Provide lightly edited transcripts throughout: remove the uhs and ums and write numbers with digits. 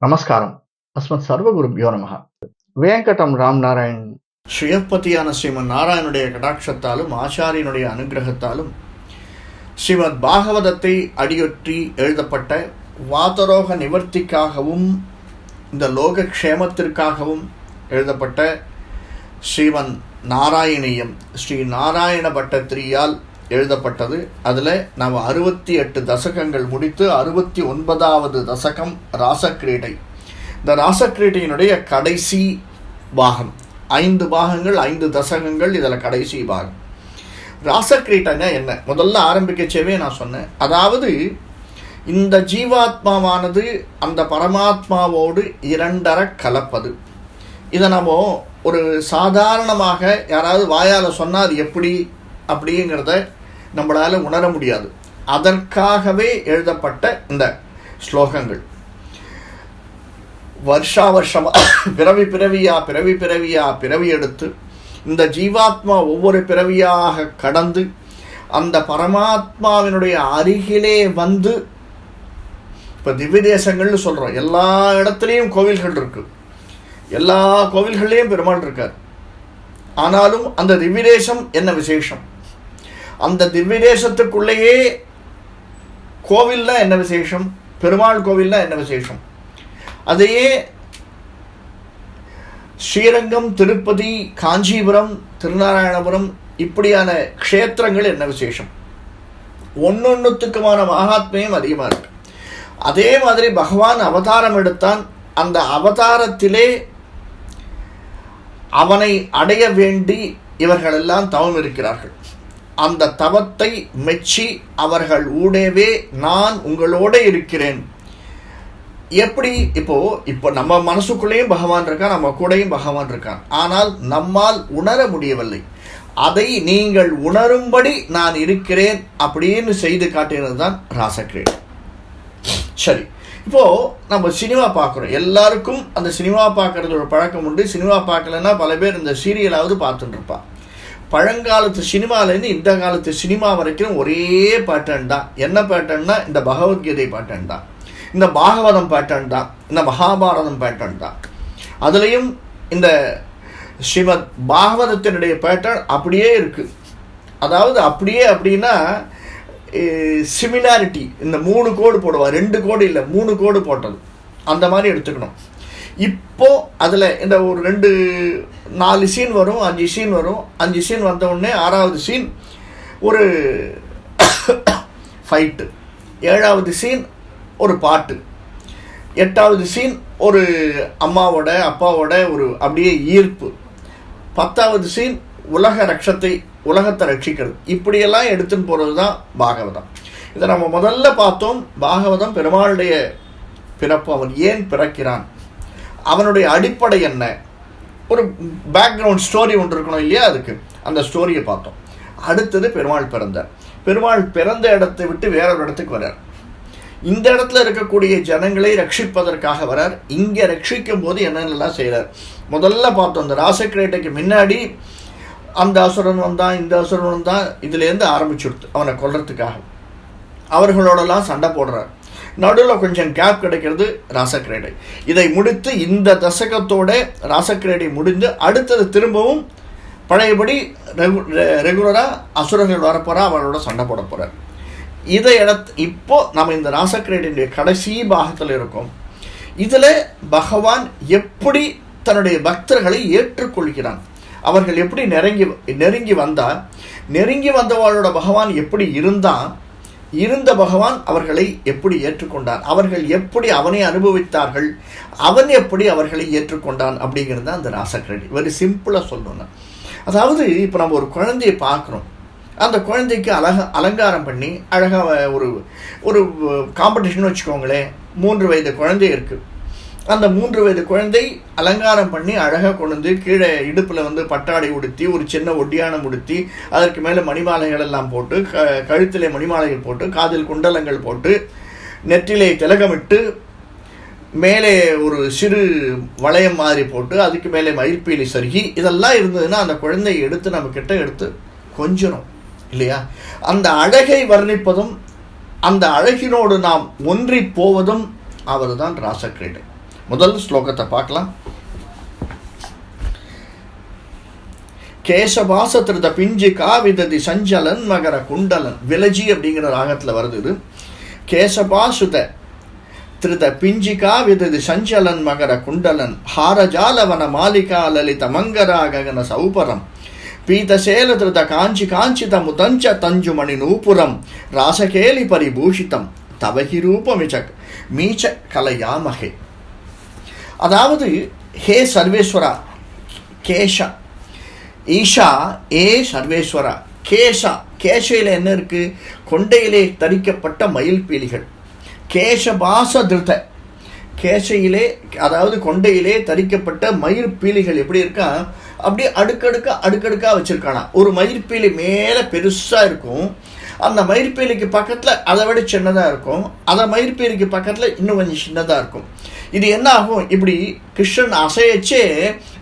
నమస్కారం. అస్మత్ సర్వగురుభ్యో నమః. வேங்கடம் ராம்நாராயண் ஸ்ரீயப்பதியான ஸ்ரீமன் நாராயணுடைய கடாட்சத்தாலும் ஆச்சாரியனுடைய அனுகிரகத்தாலும் ஸ்ரீமத் பாகவதத்தை அடியொற்றி எழுதப்பட்ட வாதரோக நிவர்த்திக்காகவும் இந்த லோக க்ஷேமத்திற்காகவும் எழுதப்பட்ட ஸ்ரீமன் நாராயணியம் ஸ்ரீ நாராயண பட்டத்திரியால் எழுதப்பட்டது. அதில் நாம் 68 தசகங்கள் முடித்து 69வது தசகம் ராசக்கிரீடை. இந்த ராசக்கிரீடையினுடைய கடைசி பாகம் 5 பாகங்கள், 5 தசகங்கள். இதில் கடைசி பாகம் ராசக்கிரீடைனா என்ன? முதல்ல ஆரம்பிக்கச்சேவே நான் சொன்னேன். அதாவது இந்த ஜீவாத்மாவானது அந்த பரமாத்மாவோடு இரண்டர கலப்பது. இதை நம்ம ஒரு சாதாரணமாக யாராவது வாயால் சொன்னால் அது எப்படி அப்படிங்கிறத நம்மளால் உணர முடியாது. அதற்காகவே எழுதப்பட்ட இந்த ஸ்லோகங்கள் வருஷா வருஷமாக பிறவி எடுத்து இந்த ஜீவாத்மா ஒவ்வொரு பிறவியாக கடந்து அந்த பரமாத்மாவினுடைய அருகிலே வந்து, இப்போ திவ்ய தேசங்கள்னு சொல்கிறோம், எல்லா இடத்துலையும் கோவில்கள் இருக்கு, எல்லா கோவில்கள்லேயும் பெருமாள் இருக்கார். ஆனாலும் அந்த திவ்யதேசம் என்ன விசேஷம்? அந்த திவ்யதேசத்துக்குள்ளேயே கோவில்ல என்ன விசேஷம்? பெருமாள் கோவில்ல என்ன விசேஷம்? அதையே ஸ்ரீரங்கம், திருப்பதி, காஞ்சிபுரம், திருநாராயணபுரம் இப்படியான க்ஷேத்திரங்கள் என்ன விசேஷம்? ஒன்னொன்னுத்துக்குமான மகாத்மியம் அதிகமாக இருக்கு. அதே மாதிரி பகவான் அவதாரம் எடுத்தான். அந்த அவதாரத்திலே அவனை அடைய வேண்டி இவர்களெல்லாம் தவம் இருக்கிறார்கள். அந்த தவத்தை மெச்சி அவர்கள் ஊடவே நான் உங்களோட இருக்கிறேன். எப்படி? இப்போ நம்ம மனசுக்குள்ளேயும் பகவான் இருக்கான், நம்ம கூடயும் பகவான் இருக்கான். ஆனால் நம்மால் உணர முடியவில்லை. அதை நீங்கள் உணரும்படி நான் இருக்கிறேன் அப்படின்னு செய்து காட்டினது தான் ராசக்கிரீடை. சரி, இப்போது நம்ம சினிமா பார்க்குறோம். எல்லாருக்கும் அந்த சினிமா பார்க்குறது ஒரு பழக்கம் உண்டு. சினிமா பார்க்கலன்னா பல பேர் இந்த சீரியலாவது பார்த்துட்டு இருப்பான். பழங்காலத்து சினிமாலேருந்து இந்த காலத்து சினிமா வரைக்கும் ஒரே பேட்டர்ன் தான். என்ன பேட்டர்ன்னா இந்த பகவத்கீதை பேட்டர்ன் தான், இந்த பாகவதம் பேட்டர்ன் தான், இந்த மகாபாரதம் பேட்டர்ன் தான். அதுலேயும் இந்த ஸ்ரீமத் பாகவதத்தினுடைய பேட்டர்ன் அப்படியே இருக்குது. அதாவது அப்படியே அப்படின்னா சிமிலாரிட்டி. இந்த 3 கோடு போடுவா, 2 கோடு இல்லை 3 கோடு போட்டது, அந்த மாதிரி எடுத்துக்கணும். இப்போ அதில் இந்த ஒரு 4 சீன் வரும், 5 சீன் வரும். 5 சீன் வந்த உடனே 6வது சீன் ஒரு ஃபைட்டு, 7வது சீன் ஒரு பாட்டு, 8வது சீன் ஒரு அம்மாவோட அப்பாவோட ஒரு அப்படியே ஈர்ப்பு, 10வது சீன் உலகத்தை ரட்சிக்கிறது. இப்படியெல்லாம் எடுத்துன்னு போகிறது தான் பாகவதம். இதை நம்ம முதல்ல பார்த்தோம். பாகவதம் பெருமாளுடைய பிறப்பு, அவன் ஏன் பிறக்கிறான், அவனுடைய அடிப்படை என்ன, ஒரு பேக்ரவுண்ட் ஸ்டோரி ஒன்று இருக்கணும் இல்லையா, அதுக்கு அந்த ஸ்டோரியை பார்த்தோம். அடுத்தது பெருமாள் பிறந்தார். பெருமாள் பிறந்த இடத்தை விட்டு வேற ஒரு இடத்துக்கு வர்றார். இந்த இடத்துல இருக்கக்கூடிய ஜனங்களை ரட்சிப்பதற்காக வரார். இங்கே ரட்சிக்கும் போது என்னென்னலாம் செய்கிறார் முதல்ல பார்த்தோம். இந்த ராசக்கிரீடைக்கு முன்னாடி அந்த அசுரன் வந்தான், இந்த அசுரன் வந்தான், இதுலேருந்து ஆரம்பிச்சுடுத்து அவனை கொல்றதுக்காக. அவர்களோடலாம் சண்டை போடுறார். நடுவில் கொஞ்சம் கேப் கிடைக்கிறது ராசக்கிரீடை. இதை முடித்து இந்த தசகத்தோட ராசக்கிரீடை முடிந்து அடுத்தது திரும்பவும் பழையபடி ரெகுலராக அசுரர்கள் வரப்போறா, அவளோட சண்டை போட போகிறார். இப்போ நம்ம இந்த ராசக்கிரீடையுடைய கடைசி பாகத்தில் இருக்கோம். இதில் பகவான் எப்படி தன்னுடைய பக்தர்களை ஏற்றுக்கொள்கிறான், அவர்கள் எப்படி நெருங்கி வந்தவாளோட பகவான் எப்படி இருந்த பகவான் அவர்களை எப்படி ஏற்றுக்கொண்டான், அவர்கள் எப்படி அவனை அனுபவித்தார்கள், அவன் எப்படி அவர்களை ஏற்றுக்கொண்டான் அப்படிங்கிறது அந்த ராசக்கிரீடை. வெரி சிம்பிளாக சொல்லணும்னா, அதாவது இப்போ நம்ம ஒரு குழந்தையை பார்க்குறோம். அந்த குழந்தைக்கு அலங்காரம் பண்ணி அழகாக ஒரு காம்படிஷன் வச்சுக்கோங்களேன். 3 வயது குழந்தை இருக்குது. அந்த 3 வயது குழந்தை அலங்காரம் பண்ணி அழகாக கொண்டு வந்து கீழே இடுப்பில் வந்து பட்டாடை உடுத்தி, ஒரு சின்ன ஒட்டியானம் உடுத்தி, அதற்கு மேலே மணிமாலைகள் எல்லாம் போட்டு, கழுத்திலே மணிமாலைகள் போட்டு, காதில் குண்டலங்கள் போட்டு, நெற்றிலே திலகமிட்டு, மேலே ஒரு சிறு வளையம் மாதிரி போட்டு, அதுக்கு மேலே மயில்பீலி சருகி, இதெல்லாம் இருந்ததுன்னா அந்த குழந்தையை எடுத்து நம்ம கிட்ட எடுத்து கொஞ்சணும் இல்லையா? அந்த அழகை வர்ணிப்பதும் அந்த அழகினோடு நாம் ஒன்றி போவதும் அவர் தான் ராசக்கிரீடை. முதல் ஸ்லோகத்தை பார்க்கலாம். கேசபாச திருத பிஞ்சு காவிததி சஞ்சலன் மகர குண்டலன். விலஜி அப்படிங்கிற ராகத்தில் வருது இது. கேசபாசுத திருத பிஞ்சிகா விததி சஞ்சலன் மகர குண்டலன் ஹாரஜாலவன மாலிகா லலித மங்கரா ககன சௌபரம் பீதசேல திருத காஞ்சி காஞ்சித முதஞ்ச தஞ்சுமணி நூபுரம் ராசகேலி பரிபூஷிதம் தவகி ரூபமிச்சக் மீச்ச கலையாமகே. அதாவது ஹே சர்வேஸ்வரா, கேஷா, ஈஷா ஏ சர்வேஸ்வரா. கேஷா, கேஷையில் என்ன இருக்கு? கொண்டையிலே தரிக்கப்பட்ட மயில் பீலிகள். கேசபாச திருத, கேசையிலே அதாவது கொண்டையிலே தரிக்கப்பட்ட மயிர் பீலிகள் எப்படி இருக்கா? அப்படியே அடுக்கடுக்கா வச்சிருக்கானா. ஒரு மயிர்பீலி மேலே பெருசாக இருக்கும், அந்த மயிர்பீலிக்கு பக்கத்தில் அதை விட சின்னதாக இருக்கும், அந்த மயிர்பீலிக்கு பக்கத்தில் இன்னும் கொஞ்சம் சின்னதாக இருக்கும். இது என்ன ஆகும்? இப்படி கிருஷ்ணன் அசையச்சே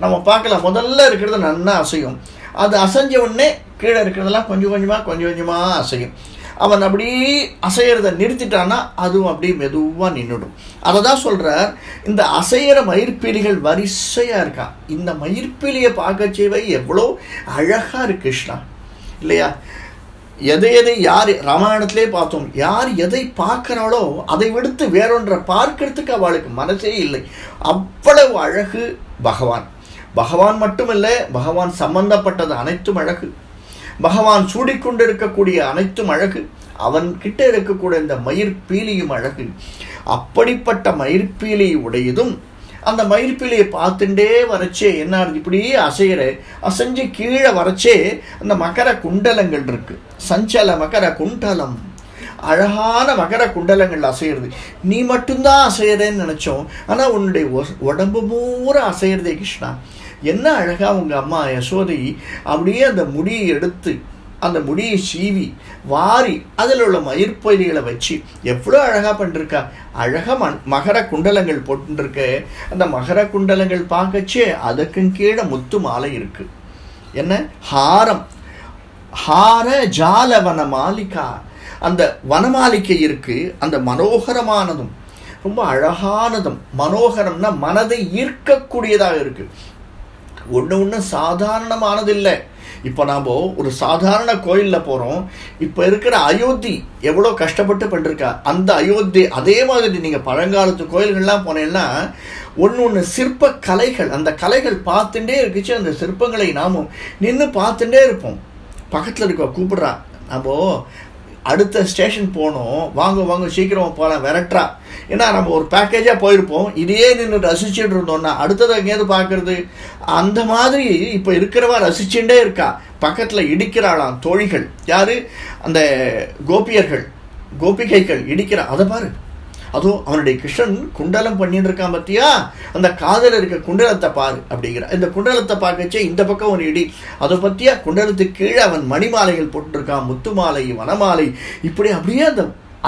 நம்ம பார்க்கலாம். முதல்ல இருக்கிறது நன்னா அசையும், அது அசைஞ்ச உடனே கீழே இருக்கிறதெல்லாம் கொஞ்சம் கொஞ்சமாக அசையும். அவன் அப்படி அசைகிறத நிறுத்திட்டான்னா அதுவும் அப்படி மெதுவாக நின்றுடும். அதை தான் சொல்கிறார், இந்த அசைகிற மயிர்பீலிகள் வரிசையாக இருக்கா. இந்த மயிர்பீலியை பார்க்கச்சேவை எவ்வளோ அழகாக இருக்கு கிருஷ்ணா, இல்லையா? எதை யார் ராமாயணத்திலே பார்த்தோம், யார் எதை பார்க்குறாளோ அதை விடுத்து வேறொன்றை பார்க்கறதுக்கு அவளுக்கு மனசே இல்லை. அவ்வளவு அழகு பகவான். பகவான் மட்டுமில்லை, பகவான் சம்பந்தப்பட்டது அனைத்தும் அழகு. பகவான் சூடிக்கொண்டு இருக்கக்கூடிய அனைத்தும் அழகு. அவன் கிட்ட இருக்கக்கூடிய இந்த மயிர்பீலியும் அழகு. அப்படிப்பட்ட மயிர்பீலி உடையதும் அந்த மயிர்பீலியை பார்த்துட்டே வரச்சே என்ன இப்படியே அசைஞ்சு கீழே வரச்சே அந்த மகர குண்டலங்கள் இருக்கு. சஞ்சல மகர குண்டலம், அழகான மகர குண்டலங்கள் அசைகிறது. நீ மட்டும்தான் அசைகிறேன்னு நினச்சோம், ஆனால் உன்னுடைய உடம்பு பூரா அசைகிறதே கிருஷ்ணா. என்ன அழகா உங்கள் அம்மா யசோதை அப்படியே அந்த முடியை எடுத்து அந்த முடியை சீவி வாரி அதில் உள்ள மயிர்பொலிகளை வச்சு எவ்வளோ அழகாக பண்ணிருக்கா. அழகாக மகர குண்டலங்கள் போட்டுருக்க. அந்த மகர குண்டலங்கள் பார்க்கச்சே அதுக்கும் கீழே முத்து மாலை இருக்கு. என்ன ஹாரம், ஹார ஜால வன மாலிகா, அந்த வனமாளிகை இருக்கு. அந்த மனோகரமானதும் ரொம்ப அழகானதும், மனோகரம்னா மனதை ஈர்க்கக்கூடியதாக இருக்கு. ஒன்று சாதாரணமானது இல்லை. இப்போ நாம் ஒரு சாதாரண கோயிலில் போகிறோம். இப்போ இருக்கிற அயோத்தி எவ்வளோ கஷ்டப்பட்டு பண்ணிருக்கா. அந்த அயோத்தி அதே மாதிரி நீங்கள் பழங்காலத்து கோயில்கள்லாம் போனீங்கன்னா ஒன்று சிற்ப கலைகள், அந்த கலைகள் பார்த்துட்டே இருக்குச்சு. அந்த சிற்பங்களை நாமும் நின்று பார்த்துட்டே இருப்போம். பக்கத்தில் இருக்க கூப்பிட்றா, நம்ம அடுத்த ஸ்டேஷன் போகணும், வாங்க சீக்கிரமாக போகலாம், விரட்டுறா. ஏன்னா நம்ம ஒரு பேக்கேஜாக போயிருப்போம், இதையே நின்று ரசிச்சுட்டு இருந்தோம்னா அடுத்தது எங்கேயாவது பார்க்கறது. அந்த மாதிரி இப்போ இருக்கிறவா ரசிச்சுட்டே இருக்கா. பக்கத்தில் இடிக்கிறாளாம் தோழிகள். யாரு? அந்த கோபிகைகள் இடிக்கிறா. அதை பாரு, அதுவும் அவனுடைய கிருஷ்ணன் குண்டலம் பண்ணிட்டு இருக்கான் பத்தியா, அந்த காதல இருக்க குண்டலத்தை பாரு அப்படிங்கிற. இந்த குண்டலத்தை பார்க்கச்சே இந்த பக்கம் ஒரு இடி, அதை பத்தியா குண்டலத்துக்கு கீழே அவன் மணிமாலைகள் போட்டுருக்கான், முத்து மாலை, வனமாலை, இப்படி அப்படியே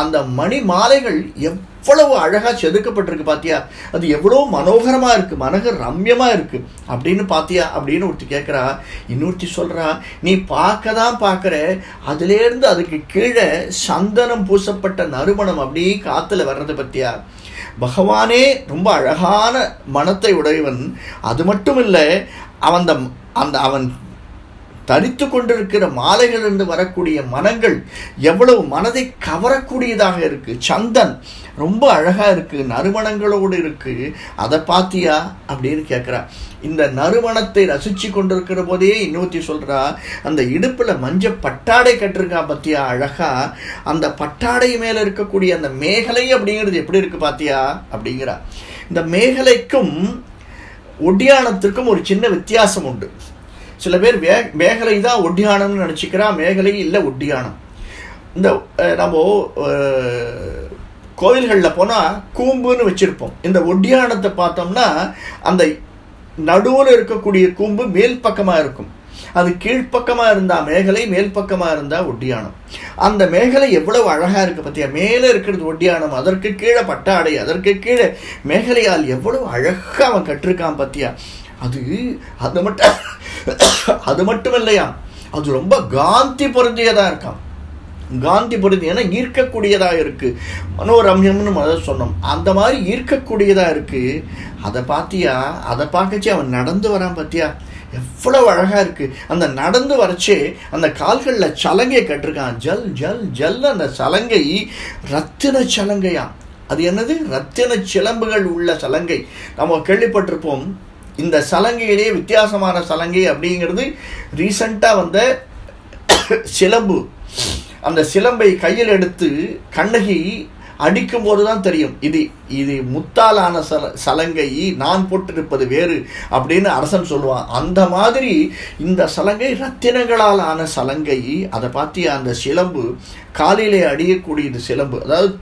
அந்த மணி மாலைகள் எவ்வளவு அழகா செதுக்கப்பட்டிருக்கு பாத்தியா. அது எவ்வளோ மனோகரமா இருக்கு, மனோகர் ரம்யமா இருக்கு அப்படின்னு பாத்தியா அப்படின்னு ஒருத்தி கேட்கிறா. இன்னொருத்தி சொல்றா, நீ பார்க்கதான் பார்க்கிற, அதுலேருந்து அதுக்கு கீழே சந்தனம் பூசப்பட்ட நறுமணம் அப்படியே காத்துல வர்றது பத்தியா. பகவானே ரொம்ப அழகான மனத்தை உடையவன். அது மட்டும் இல்லை, அவன் தரித்து கொண்டிருக்கிற மாலைகளிலிருந்து வரக்கூடிய மனங்கள் எவ்வளவு மனதை கவரக்கூடியதாக இருக்கு. சந்தன் ரொம்ப அழகா இருக்கு, நறுமணங்களோடு இருக்கு. அதை பாத்தியா அப்படின்னு கேட்கிறா. இந்த நறுமணத்தை ரசிச்சு கொண்டிருக்கிற போதே இன்னொருத்தி சொல்றா, அந்த இடுப்புல மஞ்ச பட்டாடை கட்டிருக்கா பத்தியா அழகா. அந்த பட்டாடை மேல இருக்கக்கூடிய அந்த மேகலை அப்படிங்கிறது எப்படி இருக்கு பாத்தியா அப்படிங்கிறா. இந்த மேகலைக்கும் ஒட்டியானத்திற்கும் ஒரு சின்ன வித்தியாசம் உண்டு. சில பேர் மேகலை தான் ஒட்டியானம்னு நினச்சிக்கிறா, மேகலை இல்லை ஒட்டியானம். இந்த நம்ம கோயில்களில் போனால் கூம்புன்னு வச்சுருப்போம். இந்த ஒட்டியானத்தை பார்த்தோம்னா அந்த நடுவில் இருக்கக்கூடிய கூம்பு மேல் பக்கமாக இருக்கும். அது கீழ்ப்பக்கமாக இருந்தால் மேகலை, மேல் பக்கமாக இருந்தால் ஒட்டியானம். அந்த மேகலை எவ்வளவு அழகாக இருக்குது பற்றியா. மேலே இருக்கிறது ஒட்டியானம், அதற்கு கீழே பட்டாடை, அதற்கு கீழே மேகலையால் எவ்வளவு அழகாக அவன் கட்டிருக்கான் பற்றியா. அது மட்டும் இல்லையா, அது ரொம்ப காந்தி பொருந்தியதாக இருக்கான். காந்தி பொருத்தி, ஏன்னா ஈர்க்கக்கூடியதாக இருக்குது. மனோரம்யம்னு முதல்ல சொன்னோம், அந்த மாதிரி ஈர்க்கக்கூடியதாக இருக்குது. அதை பார்த்தியா, அதை பார்க்கச்சு அவன் நடந்து வரான் பார்த்தியா, எவ்வளவு அழகாக இருக்குது. அந்த நடந்து வரச்சே அந்த கால்களில் சலங்கை கட்டிருக்கான், ஜல் ஜல் ஜல். அந்த சலங்கை ரத்தின சலங்கையா. அது என்னது? ரத்தின சிலம்புகள் உள்ள சலங்கை. நம்ம கேள்விப்பட்டிருப்போம். இந்த சலங்கையிலே வித்தியாசமான சலங்கை அப்படிங்கிறது ரீசண்டாக வந்த சிலம்பு. அந்த சிலம்பை கையில் எடுத்து கண்ணகி அடிக்கும் போது தான் தெரியும், இது முத்தாலான சலங்கை, நான் போட்டிருப்பது வேறு அப்படின்னு அரசன் சொல்லுவான். அந்த மாதிரி இந்த சலங்கை ரத்தினங்களால் ஆன சலங்கை. அதை பார்த்தியா, அந்த சிலம்பு காலிலே அடியக்கூடியது சிலம்பு, அதாவது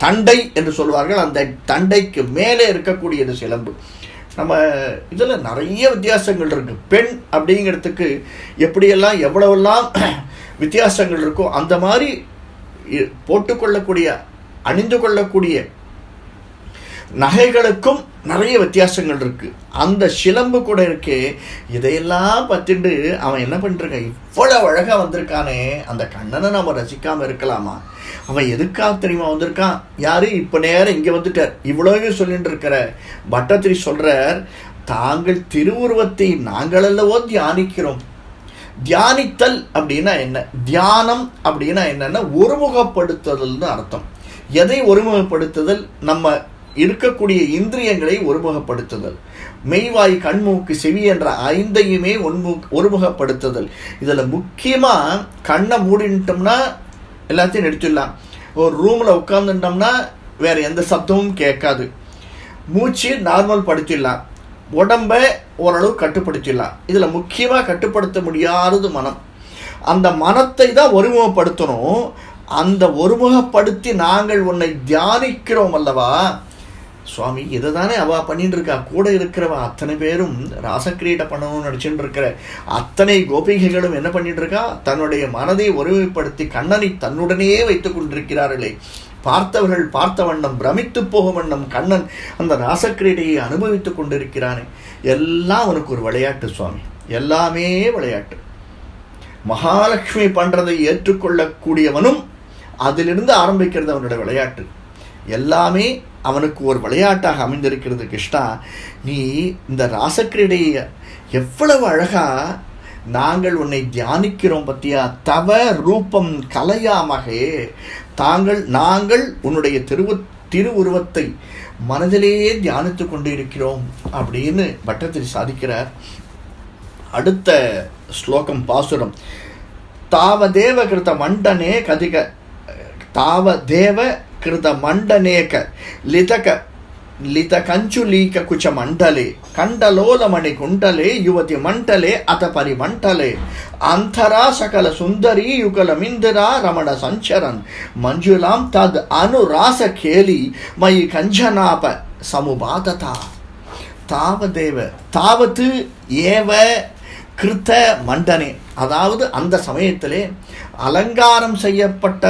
தண்டை என்று சொல்வார்கள், அந்த தண்டைக்கு மேலே இருக்கக்கூடியது சிலம்பு. நம்ம இதில் நிறைய வித்தியாசங்கள் இருக்குது. பெண் அப்படிங்கிறதுக்கு எப்படியெல்லாம் எவ்வளவெல்லாம் வித்தியாசங்கள் இருக்கோ அந்த மாதிரி போட்டுக்கொள்ளக்கூடிய அணிந்து கொள்ளக்கூடிய நகைகளுக்கும் நிறைய வித்தியாசங்கள் இருக்குது. அந்த சிலம்பு கூட இருக்கே, இதையெல்லாம் பற்றிட்டு அவன் என்ன பண்ணிருக்கான், இவ்வளோ அழகாக வந்திருக்கானே, அந்த கண்ணனை நம்ம ரசிக்காமல் இருக்கலாமா? அவன் எதுக்காக தெரியுமா வந்திருக்கான்? யாரு இப்போ நேரம் இங்கே வந்துட்டார். இவ்வளவு சொல்லிட்டு இருக்கிற பட்டத்திரி சொல்கிறார், தாங்கள் திருவுருவத்தை நாங்கள் அல்லவோ தியானிக்கிறோம். தியானித்தல் அப்படின்னா என்ன? தியானம் அப்படின்னா என்னன்னா ஒருமுகப்படுத்துதல்னு அர்த்தம். எதை ஒருமுகப்படுத்துதல்? நம்ம இருக்கக்கூடிய இந்திரியங்களை ஒருமுகப்படுத்துதல். மெய்வாய் கண்மூக்கு செவி என்ற 5ஐயுமே ஒருமுகப்படுத்துதல். இதில் முக்கியமாக கண்ணை மூடிட்டோம்னா எல்லாத்தையும் நிறுத்திடலாம். ஒரு ரூமில் உட்காந்துட்டோம்னா வேறு எந்த சத்தமும் கேட்காது. மூச்சு நார்மல் படுத்திடலாம். உடம்பை ஓரளவு கட்டுப்படுத்திடலாம். இதில் முக்கியமாக கட்டுப்படுத்த முடியாதது மனம். அந்த மனத்தை தான் ஒருமுகப்படுத்தணும். அந்த ஒருமுகப்படுத்தி நாங்கள் உன்னை தியானிக்கிறோம் அல்லவா சுவாமி. இதை தானே அவள் பண்ணிட்டு இருக்கா. கூட இருக்கிறவா அத்தனை பேரும் ராசக்கிரீடை பண்ணணும்னு நடிச்சுட்டு இருக்கிற அத்தனை கோபிகைகளும் என்ன பண்ணிட்டு இருக்கா, தன்னுடைய மனதை ஒருமைப்படுத்தி கண்ணனை தன்னுடனேயே வைத்துக் கொண்டிருக்கிறார்களே. பார்த்தவர்கள் பார்த்த வண்ணம் பிரமித்து போகும் வண்ணம் கண்ணன் அந்த ராசக்கிரீடையை அனுபவித்துக் கொண்டிருக்கிறானே. எல்லாம் அவனுக்கு ஒரு விளையாட்டு சுவாமி, எல்லாமே விளையாட்டு. மகாலட்சுமி பண்ணுறதை ஏற்றுக்கொள்ளக்கூடியவனும் அதிலிருந்து ஆரம்பிக்கிறது அவனுடைய விளையாட்டு. எல்லாமே அவனுக்கு ஒரு விளையாட்டாக அமைந்திருக்கிறது. கிருஷ்ணா, நீ இந்த ராசக்கிரீடையை எவ்வளவு அழகா நாங்கள் உன்னை தியானிக்கிறோம் பத்தியா. தவ ரூபம் கலையாமகே, நாங்கள் உன்னுடைய திருவுருவத்தை மனதிலேயே தியானித்து கொண்டு இருக்கிறோம் அப்படின்னு பட்டத்திரி சாதிக்கிறார். அடுத்த ஸ்லோகம் பாசுரம். தாவதேவ கிருத மண்டனே கதிக தாவதேவ கிருத மண்டனேக லித கஞ்சுலீக குச்ச மண்டலே கண்டலோலமணி குண்டலே யுவதி மண்டலே அத பரிமண்டலே அந்தரா சகல சுந்தரி யுகல மிந்திரா ரமண சஞ்சரன் மஞ்சுலாம் தத் அனுராச கேலி மயி கஞ்சனாப சமுபாததா. தாவதேவ தாவத்து ஏவ கிருத்த மண்டனே, அதாவது அந்த சமயத்திலே அலங்காரம் செய்யப்பட்ட,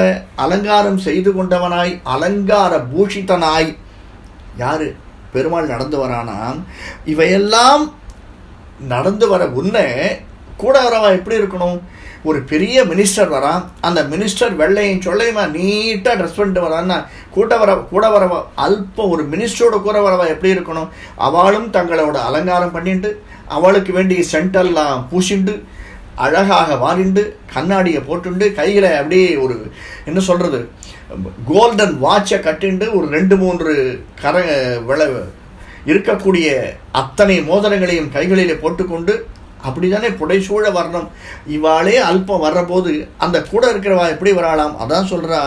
அலங்காரம் செய்து கொண்டவனாய், அலங்கார பூஷிதனாய் யாரு பெருமாள் நடந்து வரானா. இவையெல்லாம் நடந்து வர உன்னை கூட வரவா எப்படி இருக்கணும்? ஒரு பெரிய மினிஸ்டர் வரான், அந்த மினிஸ்டர் வெள்ளையும் சொல்லையுமா நீட்டாக ட்ரெஸ் பண்ணிட்டு வரான்னா கூட வரவா அல்பம் ஒரு மினிஸ்டரோட கூட வரவா எப்படி இருக்கணும்? அவளும் தங்களோட அலங்காரம் பண்ணிட்டு அவளுக்கு வேண்டிய சென்டெல்லாம் பூசிண்டு அழகாக வாரிண்டு கண்ணாடியை போட்டுண்டு கையில் அப்படியே ஒரு என்ன சொல்கிறது கோல்டன் வாட்சை கட்டிண்டு ஒரு 2-3 இருக்கக்கூடிய அத்தனை மோதிரங்களையும் கைகளிலே போட்டுக்கொண்டு அப்படிதானே புடைசூழ வரணும். இவாளே அல்பம் வர்றபோது அந்த கூட இருக்கிறவா எப்படி வராலாம்? அதான் சொல்கிறா,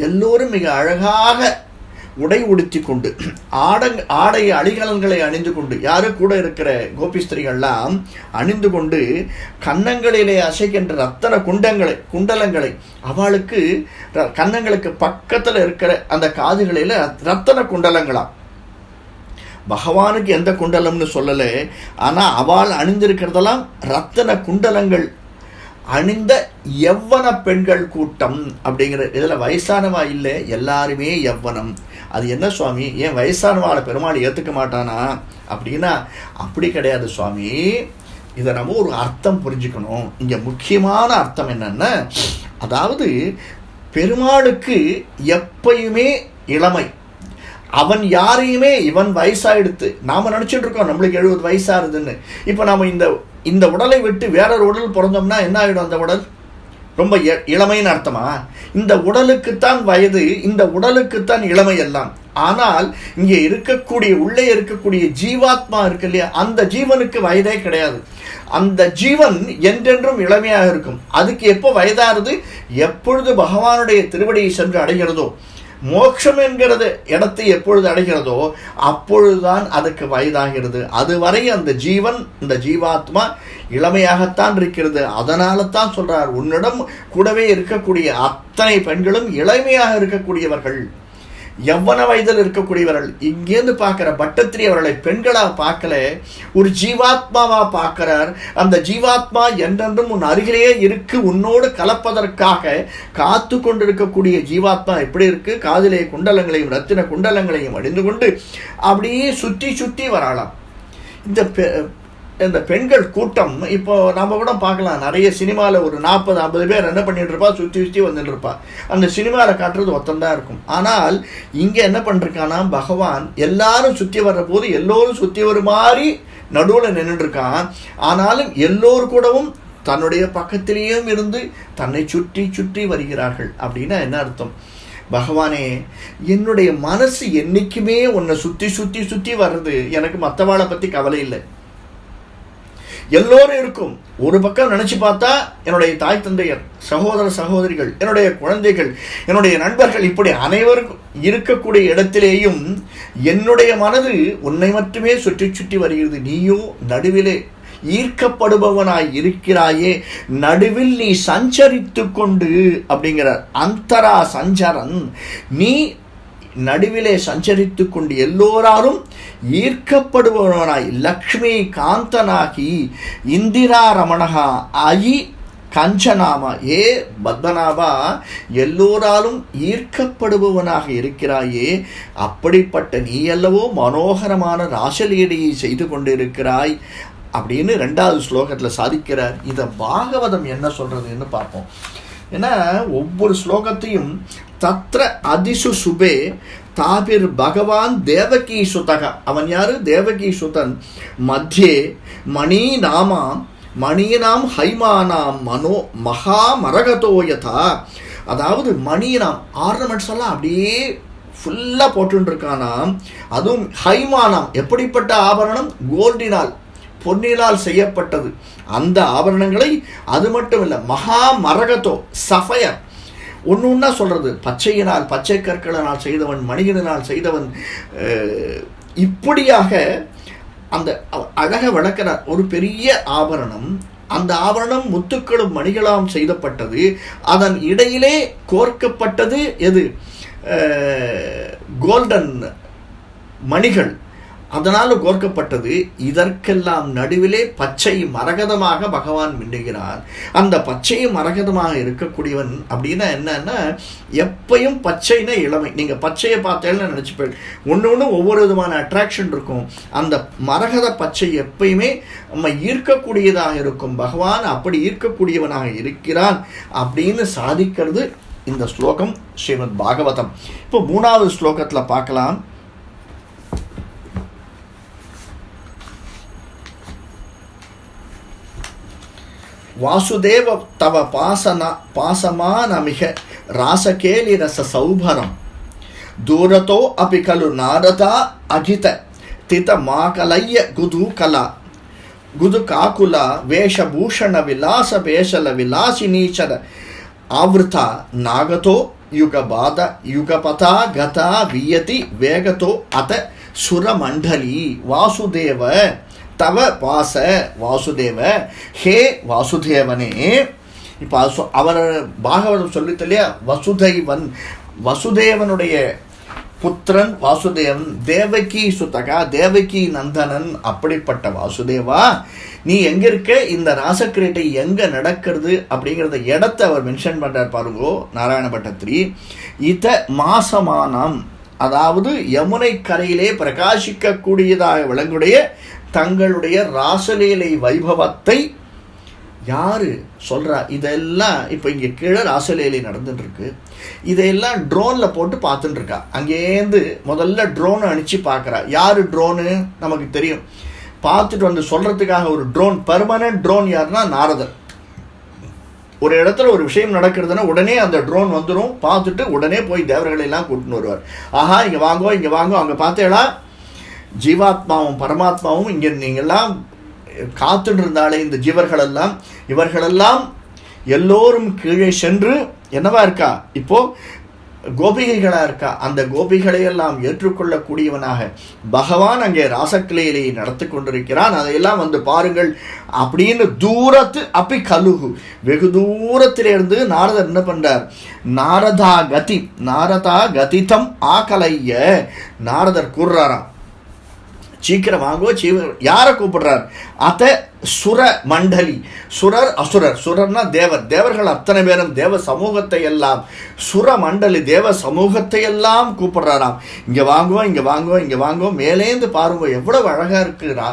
எல்லோரும் மிக அழகாக உடை உடுத்தி கொண்டு ஆடை அணிகலன்களை அணிந்து கொண்டு, யாரு கூட இருக்கிற கோபிஸ்திரிகள்லாம் அணிந்து கொண்டு கன்னங்களிலே அசைக்கின்ற ரத்தன குண்டலங்களை அவளுக்கு கன்னங்களுக்கு பக்கத்தில் இருக்கிற அந்த காதுகளில் ரத்தன குண்டலங்களாம். பகவானுக்கு எந்த குண்டலம்னு சொல்லலை, ஆனால் அவள் அணிந்திருக்கிறதெல்லாம் ரத்தன குண்டலங்கள் அணிந்த யவ்வன பெண்கள் கூட்டம் அப்படிங்கிற. இதில் வயசானவா இல்லை, எல்லாருமே யவ்வனம். அது என்ன சுவாமி, ஏன் வயசானவாளை பெருமாள் ஏற்றுக்க மாட்டானா அப்படின்னா அப்படி கிடையாது சுவாமி. இதை நம்ம ஒரு அர்த்தம் புரிஞ்சுக்கணும். இங்கே முக்கியமான அர்த்தம் என்னன்னா, அதாவது பெருமாளுக்கு எப்பயுமே இளமை. அவன் யாரையுமே இவன் வயசாயிடுத்து நாம் நினச்சிட்டு இருக்கோம் நம்மளுக்கு 70 வயசாகுதுன்னு. இப்போ நாம் இந்த உடலை விட்டு வேறொரு உடல் பிறந்தோம்னா என்ன ஆகிடும்? அந்த உடல் ரொம்ப இளமைன்னு அர்த்தமா? இந்த உடலுக்குத்தான் வயது, இந்த உடலுக்குத்தான் இளமை எல்லாம். ஆனால் இங்கே இருக்கக்கூடிய உள்ளே இருக்கக்கூடிய ஜீவாத்மா இருக்கு இல்லையா, அந்த ஜீவனுக்கு வயதே கிடையாது. அந்த ஜீவன் என்றென்றும் இளமையாக இருக்கும். அதுக்கு எப்போ வயதாகிறது? எப்பொழுது பகவானுடைய திருவடியை சென்று அடைகிறதோ, மோட்சம் என்கிறது இடத்தை எப்பொழுது அடைகிறதோ அப்பொழுதுதான் அதுக்கு வயதாகிறது. அதுவரை அந்த ஜீவன், இந்த ஜீவாத்மா இளமையாகத்தான் இருக்கிறது. அதனால தான் சொல்றார், உன்னிடம் கூடவே இருக்கக்கூடிய அத்தனை பெண்களும் இளமையாக இருக்கக்கூடியவர்கள், எவ்வன வயதில் இருக்கக்கூடியவர்கள். இங்கேருந்து பார்க்குற பட்டத்திரி அவர்களை பெண்களாக பார்க்கல, ஒரு ஜீவாத்மாவா பார்க்கிறார். அந்த ஜீவாத்மா என்றென்றும் உன் அருகிலேயே இருக்கு, உன்னோடு கலப்பதற்காக காத்து கொண்டிருக்கக்கூடிய ஜீவாத்மா எப்படி இருக்கு? காதிலே குண்டலங்களையும் ரத்தின குண்டலங்களையும் அணிந்து கொண்டு அப்படியே சுற்றி சுற்றி வரலாம். இந்த பெண்கள் கூட்டம் இப்போ நம்ம கூட பார்க்கலாம். நிறைய சினிமாவில் ஒரு 40-50 பேர் என்ன பண்ணிட்டு இருப்பா, சுற்றி சுற்றி வந்துட்டு இருப்பா. அந்த சினிமாவில் காட்டுறது ஒத்தந்தான் இருக்கும். ஆனால் இங்கே என்ன பண்ணிருக்கானா, பகவான் எல்லாரும் சுற்றி வர்ற போது எல்லோரும் சுற்றி வரும் மாதிரி நடுவில் நின்றுட்டு இருக்கான். ஆனாலும் எல்லோரும் கூடவும் தன்னுடைய பக்கத்திலேயும் இருந்து தன்னை சுற்றி சுற்றி வருகிறார்கள். அப்படின்னா என்ன அர்த்தம்? பகவானே, என்னுடைய மனசு என்னைக்குமே உன்னை சுற்றி சுற்றி சுற்றி வர்றது, எனக்கு மற்றவாளை பற்றி கவலை இல்லை. எல்லோரும் இருக்கும். ஒரு பக்கம் நினைச்சு பார்த்தா என்னுடைய தாய் தந்தையர், சகோதர சகோதரிகள், என்னுடைய குழந்தைகள், என்னுடைய நண்பர்கள், இப்படி அனைவருக்கும் இருக்கக்கூடிய இடத்திலேயும் என்னுடைய மனது உன்னை மட்டுமே சுற்றி சுற்றி வருகிறது. நீயோ நடுவிலே ஈர்க்கப்படுபவனாய் இருக்கிறாயே, நடுவில் நீ சஞ்சரித்து கொண்டு அப்படிங்கிறார். அந்தரா சஞ்சரன், நீ நடுவிலே சஞ்சரித்து கொண்டு எல்லோராலும் ஈர்க்கப்படுபவனாய், லக்ஷ்மி காந்தனாகி இந்திரா ரமணகா அயி கஞ்சனாமா, ஏ பத்மநாபா, எல்லோராலும் ஈர்க்கப்படுபவனாக இருக்கிறாயே, அப்படிப்பட்ட நீ அல்லவோ மனோகரமான ராசலீலையை செய்து கொண்டிருக்கிறாய் அப்படின்னு 2வது ஸ்லோகத்தில் சாதிக்கிறார். இதை பாகவதம் என்ன சொல்றதுன்னு பார்ப்போம். ஏன்னா ஒவ்வொரு ஸ்லோகத்தையும் தத்ர அதிசு சுபே தாபிர் பகவான் தேவகி சுதக, அவன் யாரு? தேவகி சுதன். மத்தியே மணி நாமாம் மணியனாம் ஹைமானாம் மனோ மகா மரகதோயதா, அதாவது மணியனாம் ஆர்னமெண்ட்ஸ் எல்லாம் அப்படியே ஃபுல்லாக போட்டுருக்கானாம். அதுவும் ஹைமானாம், எப்படிப்பட்ட ஆபரணம்? கோல்டினால், பொன்னினால் செய்யப்பட்டது. அந்த ஆபரணங்களை, அது மட்டும் இல்லை, மகா மரகதோ சஃபயர், ஒன்று ஒன்றா சொல்கிறது. பச்சையினால், பச்சை கற்களினால் செய்தவன், மணியினால் செய்தவன், இப்படியாக அந்த அழக விளக்கிறார். ஒரு பெரிய ஆபரணம், அந்த ஆபரணம் முத்துக்களும் மணிகளாம் செய்தப்பட்டது. அதன் இடையிலே கோர்க்கப்பட்டது எது? கோல்டன் மணிகள், அதனால் கோர்க்கப்பட்டது. இதற்கெல்லாம் நடுவிலே பச்சை மரகதமாக பகவான் மின்னுகிறார். அந்த பச்சை மரகதமாக இருக்கக்கூடியவன் அப்படின்னா என்னன்னா, எப்பையும் பச்சைன்னா இளமை. நீங்கள் பச்சையை பார்த்தேன்னு நினச்சிப்பேன், ஒன்று ஒவ்வொரு விதமான அட்ராக்ஷன் இருக்கும். அந்த மரகத பச்சை எப்பயுமே நம்ம ஈர்க்கக்கூடியதாக இருக்கும். பகவான் அப்படி ஈர்க்கக்கூடியவனாக இருக்கிறான் அப்படின்னு சாதிக்கிறது இந்த ஸ்லோகம் ஸ்ரீமத் பாகவதம். இப்போ 3வது ஸ்லோகத்தில் பார்க்கலாம். வாசுதேவ தவ பாசமானமிக ராசகேலி ரச சௌபரம் தூரத்தோ அபி கலு நாரதா அகித தித மாகலய்ய குது கலா குது காக்குல வேஷபூஷண விலாச பேஷல விலாசினீச்சர ஆவృతా நாகதோ யுகபாத யுகபதா கதா வியதி வேகதோ அத சுரமண்டலி வாசுதேவ தவ பாச வாசுதேவ, ஹே வாசுதேவனே. இப்போ அவர் பாகவதம் சொல்லிட்டு இல்லையா, வசுதைவன், வசுதேவனுடைய புத்திரன் வாசுதேவன், தேவகி சுதகா, தேவகி நந்தனன், அப்படிப்பட்ட வாசுதேவா, நீ எங்கே இருக்க? இந்த ராசக்கிரீட்டை எங்கே நடக்கிறது அப்படிங்கிறத இடத்தை அவர் மென்ஷன் பண்ணுறார் பாருங்கோ நாராயண பட்டத்திரி. இத மாசமானம், அதாவது யமுனை கரையிலே பிரகாசிக்கக்கூடியதாக விளங்குடைய தங்களுடைய ராசலீலை வைபவத்தை யாரு சொல்றா? இதெல்லாம் இப்போ இங்கே கீழே ராசலேலி நடந்துட்டு இருக்கு. இதையெல்லாம் ட்ரோனில் போட்டு பார்த்துட்டு இருக்கா. அங்கேருந்து முதல்ல ட்ரோனை அனுப்பிச்சு பார்க்குறா. யாரு ட்ரோனு நமக்கு தெரியும். பார்த்துட்டு வந்து சொல்றதுக்காக ஒரு ட்ரோன், பெர்மனன்ட் ட்ரோன் யாருன்னா நாரதர். ஒரு இடத்துல ஒரு விஷயம் நடக்கிறதுனா உடனே அந்த ட்ரோன் வந்துடும், பார்த்துட்டு உடனே போய் தேவர்களை எல்லாம் கூட்டின்னு வருவார். ஆஹா, இங்கே வாங்கோ, இங்கே வாங்கோ, அங்கே பார்த்தேடா ஜீவாத்மாவும் பரமாத்மாவும் இங்கே நீங்கள்லாம் காத்துட்டு இருந்தாலே இந்த ஜீவர்களெல்லாம், இவர்களெல்லாம் எல்லோரும் கீழே சென்று என்னவா இருக்கா, இப்போ கோபிகைகளா இருக்கா. அந்த கோபிகளையெல்லாம் ஏற்றுக்கொள்ளக்கூடியவனாக பகவான் அங்கே ராசக்கிளையிலே நடத்தி கொண்டிருக்கிறான். அதையெல்லாம் வந்து பாருங்கள் அப்படின்னு தூரத்து அப்பி கலுகு, வெகு தூரத்திலிருந்து நாரதர் என்ன பண்றார், நாரதா கதிதம் ஆகலைய நாரதர் கூறுறாராம், சீக்கிரம் வாங்கோ. யாரை கூப்பிடுறார்? அத சுர மண்டலி, சுரர் அசுரர், சுரர்னா தேவர், தேவர்கள் அத்தனை பேரும் தேவ சமூகத்தை எல்லாம், சுர மண்டலி தேவ சமூகத்தை எல்லாம் கூப்பிடுறாராம். இங்கே வாங்குவோம், இங்கே வாங்குவோம், இங்கே வாங்குவோம். மேலேந்து பாருங்க எவ்வளவு அழகா இருக்குறா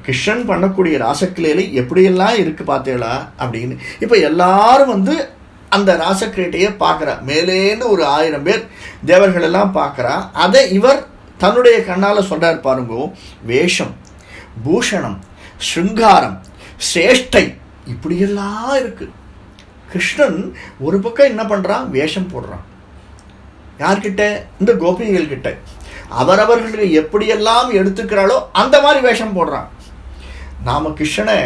கிருஷ்ணன் பண்ணக்கூடிய ராசக்கிளையில எப்படியெல்லாம் இருக்கு பார்த்தீங்களா அப்படின்னு. இப்போ எல்லாரும் வந்து அந்த ராசக்கிரீட்டையை பார்க்குறா. மேலேந்து ஒரு 1000 பேர் தேவர்கள் எல்லாம் பார்க்குறா. அதை இவர் தன்னுடைய கண்ணால் சொல்றார் பாருங்க. வேஷம், பூஷணம், ஸ்ருங்காரம், சேஷ்டை இப்படியெல்லாம் இருக்கு. கிருஷ்ணன் ஒரு பக்கம் என்ன பண்றான், வேஷம் போடுறான். யார்கிட்ட? இந்த கோபிகள் கிட்ட. அவரவர்களுக்கு எப்படியெல்லாம் எடுத்துக்கிறாளோ அந்த மாதிரி வேஷம் போடுறான். நாம கிருஷ்ணனை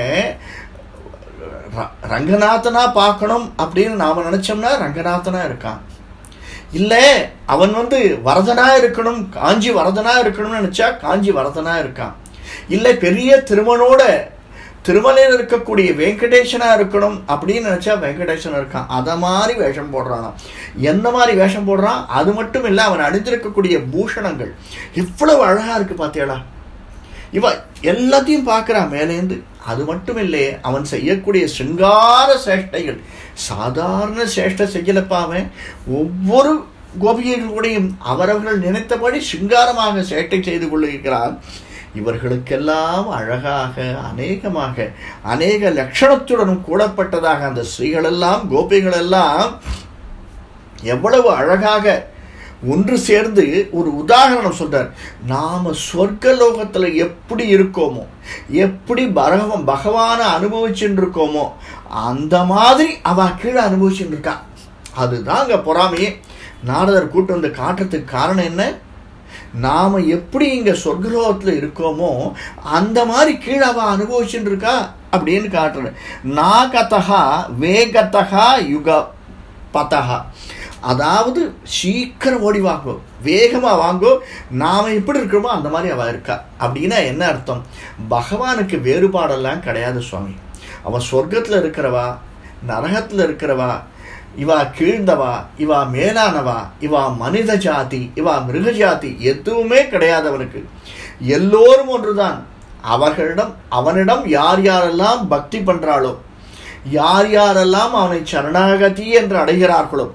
ரங்கநாதனா பார்க்கணும் அப்படின்னு நாம நினைச்சோம்னா ரங்கநாதனா இருக்கான். இல்லை அவன் வந்து வரதனா இருக்கணும், காஞ்சி வரதனா இருக்கணும்னு நினைச்சா காஞ்சி வரதனா இருக்கான். இல்லை பெரிய திருமலையில் இருக்கக்கூடிய வெங்கடேசனா இருக்கணும் அப்படின்னு நினைச்சா வெங்கடேசனா இருக்கான். அதை மாதிரி வேஷம் போடுறானா. எந்த மாதிரி வேஷம் போடுறான்? அது மட்டும் இல்லை, அவன் அணிந்திருக்கக்கூடிய பூஷணங்கள் எவ்வளவு அழகா இருக்கு பார்த்தீங்களா. இவ எல்லாத்தையும் பார்க்குறான் மேலேந்து. அது மட்டும் இல்லையே, அவன் செய்யக்கூடிய சிங்கார சேஷ்டைகள் சாதாரண சேஷ்டை செய்யலப்பா. அவன் ஒவ்வொரு கோபிகைகளுடையும் அவரவர்கள் நினைத்தபடி சிங்காரமாக சேட்டை செய்து கொள்ளுகிறான். இவர்களுக்கெல்லாம் அழகாக அநேக லட்சணத்துடனும் கூடப்பட்டதாக அந்த ஸ்ரீகளெல்லாம் கோபிகளெல்லாம் எவ்வளவு அழகாக ஒன்று சேர்ந்து ஒரு உதாரணம் சொல்றார். நாம சொர்க்கலோகத்துல எப்படி இருக்கோமோ, எப்படி பகவானை அனுபவிச்சுட்டு இருக்கோமோ அந்த மாதிரி அவ கீழே அனுபவிச்சுட்டு இருக்கா. அதுதான் அங்க பொறாமையே. நாரதர் கூட்டு வந்து காட்டுறதுக்கு காரணம் என்ன? நாம எப்படி இங்க சொர்க்கலோகத்துல இருக்கோமோ அந்த மாதிரி கீழே அவ அனுபவிச்சுட்டு இருக்கா அப்படின்னு காட்டுறேன். நாகதா வேகதா யுக பதகா, அதாவது சீக்கிரம் ஓடி வாங்கோ, வேகமாக வாங்கோ, நாம் எப்படி இருக்கிறோமோ அந்த மாதிரி அவள் இருக்கா. அப்படின்னா என்ன அர்த்தம்? பகவானுக்கு வேறுபாடெல்லாம் கிடையாது சுவாமி. அவன் சொர்க்கத்தில் இருக்கிறவா, நரகத்தில் இருக்கிறவா, இவா கீழ்ந்தவா, இவா மேலானவா, இவா மனித ஜாதி, இவா மிருக ஜாதி எதுவுமே கிடையாது அவனுக்கு. எல்லோரும் ஒன்றுதான். அவனிடம் யார் யாரெல்லாம் பக்தி பண்றாளோ, யார் யாரெல்லாம் அவனை சரணாகதி என்று அடைகிறார்களோ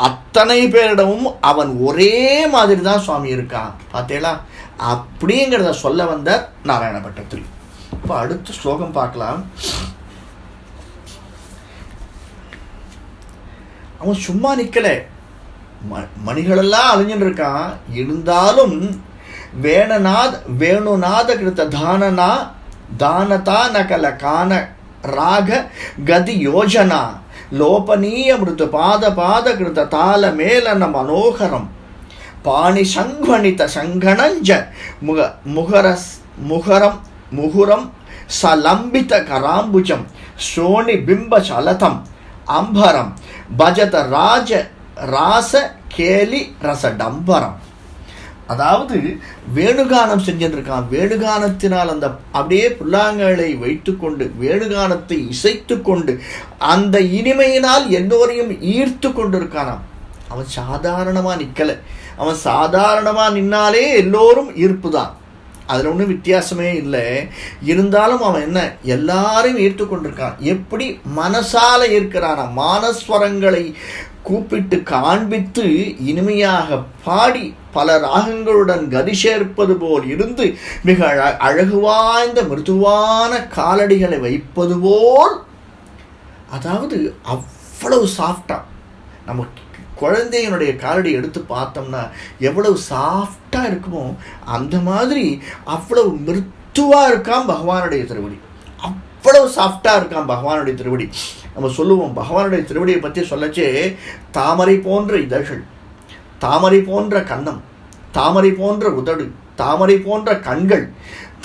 அத்தனை பேரிடமும் அவன் ஒரே மாதிரி தான் சுவாமி இருக்கான். பார்த்தேளா? அப்படிங்கிறத சொல்ல வந்த நாராயண பட்டத்தில். இப்போ அடுத்த ஸ்லோகம் பார்க்கலாம். அவன் சும்மா நிக்கல, மணிகளெல்லாம் அழிஞ்சுட்டு இருக்கான். இருந்தாலும் வேணுநாத கிருத்த தானதா நகல கான ராக கதி யோஜனா லோபனீய மிருது பாத கிருத தால மேலன மனோகரம் பாணி சங்கணித சங்கணஞ்ச முகுரம் சலம்பித கராம்புஜம் சோனி பிம்ப சலதம் அம்பரம் பஜத ராச கேலி ரசடம்பரம். அதாவது வேணுகானம் செஞ்சிருக்கான். வேணுகானத்தினால் அந்த அப்படியே புல்லாங்கலை வைத்து கொண்டு வேணுகானத்தை இசைத்து கொண்டு அந்த இனிமையினால் எல்லோரையும் ஈர்த்து கொண்டிருக்கானாம். அவன் சாதாரணமாக நிற்கலை. அவன் சாதாரணமாக நின்னாலே எல்லோரும் ஈர்ப்பு தான், அதில் ஒன்றும் வித்தியாசமே இல்லை. இருந்தாலும் அவன் என்ன எல்லாரையும் ஈர்த்து கொண்டிருக்கான். எப்படி மனசால இருக்கிறானா, மானஸ்வரங்களை கூப்பிட்டு காண்பித்து இனிமையாக பாடி பல ராகங்களுடன் கதி சேர்ப்பது போல் இருந்து மிக அழகு வாய்ந்த மிருதுவான காலடிகளை வைப்பது போல் அதாவது அவ்வளவு சாஃப்டாக, நம்ம குழந்தையினுடைய காலடி எடுத்து பார்த்தோம்னா எவ்வளவு சாஃப்டாக இருக்குமோ அந்த மாதிரி அவ்வளவு மிருத்துவாக இருக்கான் பகவானுடைய திருவடி. அவ்வளவு சாஃப்டாக இருக்கான் பகவானுடைய திருவடி. நம்ம சொல்லுவோம் பகவானுடைய திருவடியை பற்றி சொல்லச்சே, தாமரை போன்ற இதழ்கள், தாமரை போன்ற கன்னம், தாமரை போன்ற உதடு, தாமரை போன்ற கண்கள்,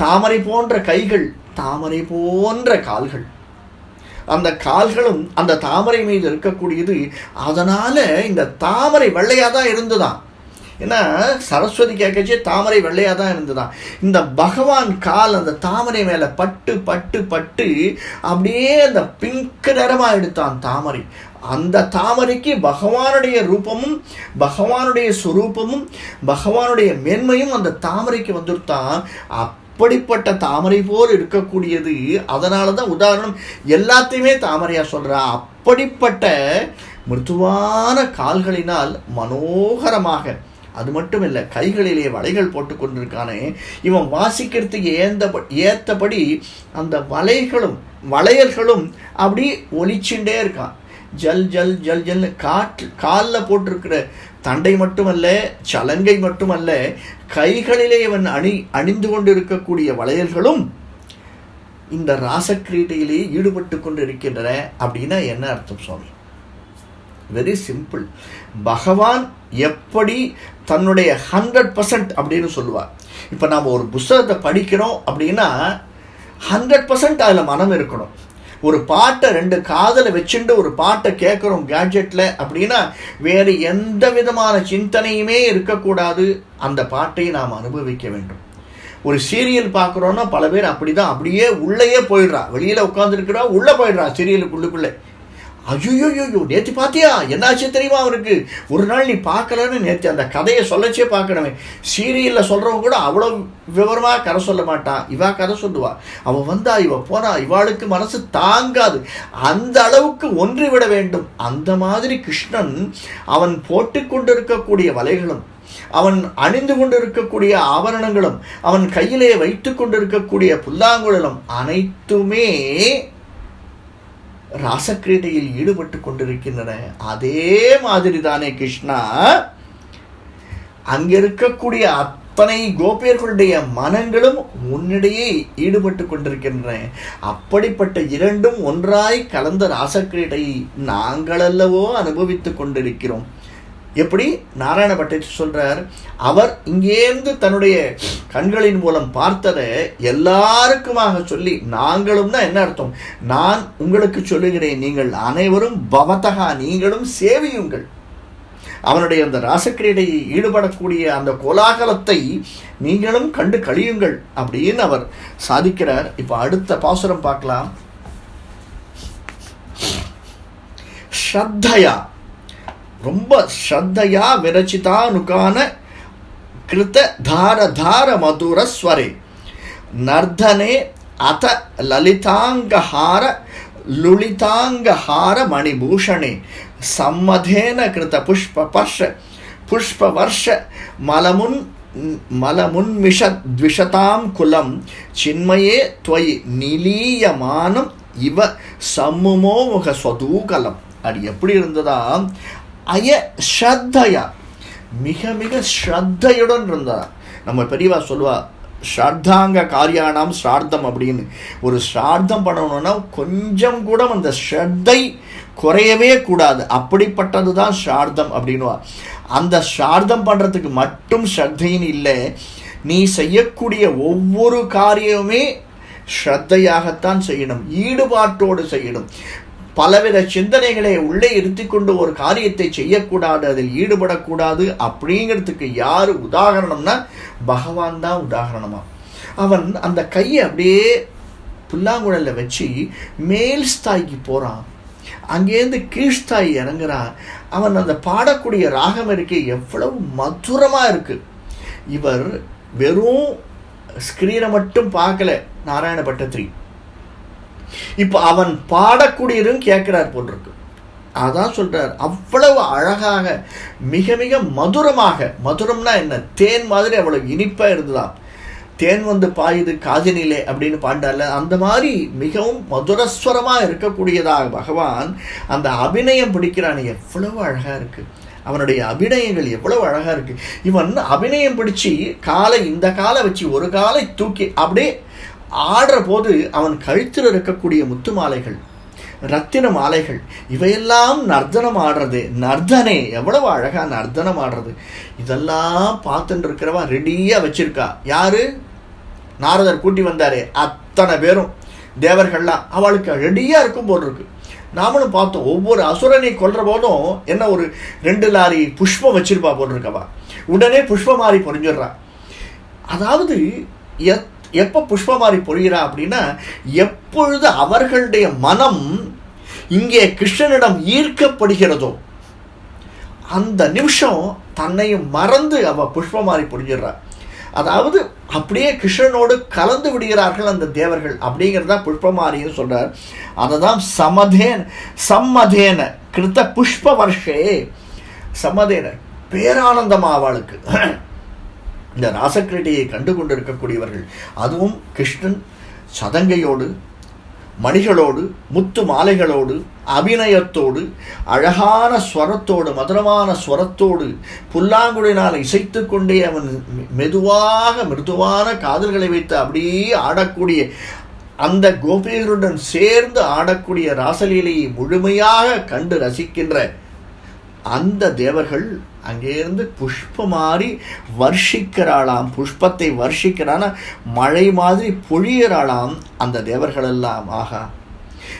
தாமரை போன்ற கைகள், தாமரை போன்ற கால்கள். அந்த கால்களும் அந்த தாமரை மீது இருக்கக்கூடியது. அதனால இந்த தாமரை வெள்ளையாக தான் இருந்துதான். ஏன்னா சரஸ்வதி கேட்கச்சே தாமரை வெள்ளையாக தான் இருந்துதான். இந்த பகவான் கால் அந்த தாமரை மேலே பட்டு பட்டு பட்டு அப்படியே அந்த பிங்க் நிறமாக எடுத்தான் தாமரை. அந்த தாமரைக்கு பகவானுடைய ரூபமும் பகவானுடைய சுரூபமும் பகவானுடைய மேன்மையும் அந்த தாமரைக்கு வந்துருத்தான். அப்படிப்பட்ட தாமரை போல் இருக்கக்கூடியது. அதனால தான் உதாரணம் எல்லாத்தையுமே தாமரையா சொல்றா. அப்படிப்பட்ட மிருதுவான கால்களினால் மனோகரமாக, அது மட்டும் இல்லை கைகளிலே வளைகள் போட்டு கொண்டிருக்கானே, இவன் வாசிக்கிறதுக்கு ஏற்றபடி அந்த வளையல்களும் அப்படி ஒலிச்சுட்டே இருக்கான். ஜல் ஜல் ஜல் ஜல்னு காலில் போட்டிருக்கிற தண்டை மட்டுமல்ல, சலங்கை மட்டுமல்ல, கைகளிலே இவன் அணிந்து கொண்டு இருக்கக்கூடிய வளையல்களும் இந்த ராசக்கிரீடையிலே ஈடுபட்டு கொண்டு இருக்கின்றன. அப்படின்னா என்ன அர்த்தம் சுவாமி? Very simple. பகவான் எப்படி தன்னுடைய 100% அப்படின்னு சொல்லுவார். இப்போ நாம் ஒரு புஸ்தகத்தை படிக்கிறோம் அப்படின்னா 100% அதில் மனம் இருக்கணும். ஒரு பாட்டை 2 காதில் வச்சுட்டு ஒரு பாட்டை கேட்குறோம் கேட்ஜெட்டில் அப்படின்னா வேறு எந்த விதமான சிந்தனையுமே இருக்கக்கூடாது. அந்த பாட்டை நாம் அனுபவிக்க வேண்டும். ஒரு சீரியல் பார்க்குறோன்னா பல பேர் அப்படி தான், அப்படியே உள்ளேயே போயிடுறா. வெளியில் உட்காந்துருக்கிறா, உள்ளே போயிடுறா சீரியலுக்குள்ளுக்குள்ளே. ஐயோயோயோ நேற்று பார்த்தியா என்னாச்சு தெரியுமா அவருக்கு, ஒரு நாள் நீ பார்க்கலன்னு நேற்று அந்த கதையை சொல்லச்சே பார்க்கணுமே. சீரியலில் சொல்கிறவங்க கூட அவ்வளோ விவரமாக கதை சொல்ல மாட்டான். இவா கதை சொல்லுவா, அவள் வந்தா இவ போனா, இவாளுக்கு மனசு தாங்காது. அந்த அளவுக்கு ஒன்றிவிட வேண்டும். அந்த மாதிரி கிருஷ்ணன் அவன் போட்டு கொண்டு இருக்கக்கூடிய வலைகளும், அவன் அணிந்து கொண்டு இருக்கக்கூடிய ஆபரணங்களும், அவன் கையிலே வைத்து கொண்டு இருக்கக்கூடிய புல்லாங்குழலும் அனைத்துமே ராசக்கிரீடையில் ஈடுபட்டு கொண்டிருக்கின்றன. அதே மாதிரி தானே கிருஷ்ணா அங்க இருக்கக்கூடிய அத்தனை கோபியர்களுடைய மனங்களும் உன்னிடையே ஈடுபட்டு கொண்டிருக்கின்றன. அப்படிப்பட்ட இரண்டும் ஒன்றாய் கலந்த ராசக்கிரீடையை நாங்களல்லவோ அனுபவித்துக் கொண்டிருக்கிறோம். எப்படி நாராயண பட்டர் சொல்றார், அவர் இங்கேருந்து தன்னுடைய கண்களின் மூலம் பார்த்ததை எல்லாருக்குமாக சொல்லி, நாங்களும் தான் என்ன அர்த்தம், நான் உங்களுக்கு சொல்லுகிறேன், நீங்கள் அனைவரும் பவதகா, நீங்களும் சேவியுங்கள். அவனுடைய அந்த ராசக்கிரீடையை ஈடுபடக்கூடிய அந்த கோலாகலத்தை நீங்களும் கண்டு கழியுங்கள் அப்படின்னு அவர் சாதிக்கிறார். இப்போ அடுத்த பாசுரம் பார்க்கலாம். ஸ்ரத்தையா, ரொம்ப ஸ்ரத்தையா விரச்சிதானுகான கிருத தார தார மதுர ஸ்வரே நர்தனே அத லலிதாங்கஹார லுலிதாங்கஹார மணிபூஷணே சம்மதேன கிருத புஷ்பவர்ஷ மலமுன்மிஷத்விஷதாம் குலம் சின்மயே துவயி நிலீயமானம் இவ சம்முமோ முக ஸ்வதூகலம். அது எப்படி இருந்ததா? அய ஸ்ரத்தையா, மிக மிக ஸ்ரத்தையுடன் இருந்தா. நம்ம பெரியவா சொல்லுவா, ஸ்ரார்த்தாங்க காரியானாம் ஸ்ரார்த்தம் அப்படின்னு. ஒரு ஸ்ரார்த்தம் பண்ணணும்னா கொஞ்சம் கூட அந்த ஸ்ரத்தை குறையவே கூடாது. அப்படிப்பட்டது தான் ஸ்ரார்த்தம் அப்படின்வா. அந்த ஸ்ரார்த்தம் பண்ணுறதுக்கு மட்டும் ஸ்ரத்தைன்னு இல்லை, நீ செய்யக்கூடிய ஒவ்வொரு காரியமுமே ஸ்ரத்தையாகத்தான் செய்யணும், ஈடுபாட்டோடு செய்யணும். பலவித சிந்தனைகளை உள்ளே இருத்தி கொண்டு ஒரு காரியத்தை செய்யக்கூடாது, அதில் ஈடுபடக்கூடாது. அப்படிங்கிறதுக்கு யார் உதாரணம்னா பகவான் தான் உதாரணமா. அவன் அந்த கையை அப்படியே புல்லாங்குழலில் வச்சு மேல் ஸ்தாய்க்கு போகிறான், அங்கேருந்து கீழ்ஸ்தாய் இறங்குறான். அவன் அந்த பாடக்கூடிய ராகம் இருக்கு, எவ்வளவு மதுரமாக இருக்கு. இவர் வெறும் ஸ்கிரீனை மட்டும் பார்க்கல நாராயண பட்டத்திரி, இப்போ அவன் பாடக்கூடியதும் கேட்கிறார் போட்டிருக்கு. அதான் சொல்றார், அவ்வளவு அழகாக மிக மிக மதுரமாக. மதுரம்னா என்ன? தேன் மாதிரி அவ்வளவு இனிப்பா இருந்ததாம். தேன் வந்து பாயுது காதினிலே அப்படின்னு பாண்டால அந்த மாதிரி மிகவும் மதுரஸ்வரமாக இருக்கக்கூடியதாக பகவான் அந்த அபிநயம் பிடிக்கிறான். எவ்வளவு அழகாக இருக்குது அவனுடைய அபிநயங்கள், எவ்வளவு அழகாக இருக்குது. இவன் அபிநயம் பிடிச்சி இந்த காலை வச்சு ஒரு காலை தூக்கி அப்படியே ஆடுற போது அவன் கழுத்தில் இருக்கக்கூடிய முத்து மாலைகள், ரத்தின மாலைகள், இவையெல்லாம் நர்த்தனம் ஆடுறது. நர்த்தனே எவ்வளவு அழகா நர்த்தனம் ஆடுறது. இதெல்லாம் பார்த்துட்டு இருக்கிறவா ரெடியாக வச்சிருக்கா. யாரு? நாரதர் கூட்டி வந்தாரே அத்தனை பேரும் தேவர்கள்லாம் அவளுக்கு ரெடியாக இருக்கும் போல் இருக்கு. நாமளும் பார்த்தோம், ஒவ்வொரு அசுரனை கொல்ற போதும் என்ன ஒரு 2 லாரி புஷ்பம் வச்சிருப்பா போல் இருக்கவா. உடனே புஷ்பமாரி பொறிஞ்சிடுறா. அதாவது எப்போ புஷ்பமாரி பொழிகிறா அப்படின்னா, எப்பொழுது அவர்களுடைய மனம் இங்கே கிருஷ்ணனிடம் ஈர்க்கப்படுகிறதோ அந்த நிமிஷம் தன்னையும் மறந்து அவ புஷ்பமாரி பொழிஞ்சிடுறா. அதாவது அப்படியே கிருஷ்ணனோடு கலந்து விடுகிறார்கள் அந்த தேவர்கள். அப்படிங்கிறதா புஷ்பமாரின்னு சொல்றார். அதை தான் சம்மதேன கிருத்த புஷ்ப வருஷே. சம்மதேன பேரானந்தமா அவளுக்கு இந்த ராசக்கிரீடையை கண்டு கொண்டு இருக்கக்கூடியவர்கள். அதுவும் கிருஷ்ணன் சதங்கையோடு, மணிகளோடு, முத்து மாலைகளோடு, அபிநயத்தோடு, அழகான ஸ்வரத்தோடு, மதுரமான ஸ்வரத்தோடு, புல்லாங்குழலினால் இசைத்து கொண்டே அவன் மிருதுவான காதல்களை வைத்து அப்படியே ஆடக்கூடிய அந்த கோபிகளுடன் சேர்ந்து ஆடக்கூடிய ராசலீலையை முழுமையாக கண்டு ரசிக்கின்ற அந்த தேவர்கள் அங்கேருந்து புஷ்பமாரி வர்ஷிக்கிறாளாம். புஷ்பத்தை வர்ஷிக்கிறான மழை மாதிரி பொழியறாளாம் அந்த தேவர்கள் எல்லாம். ஆகா,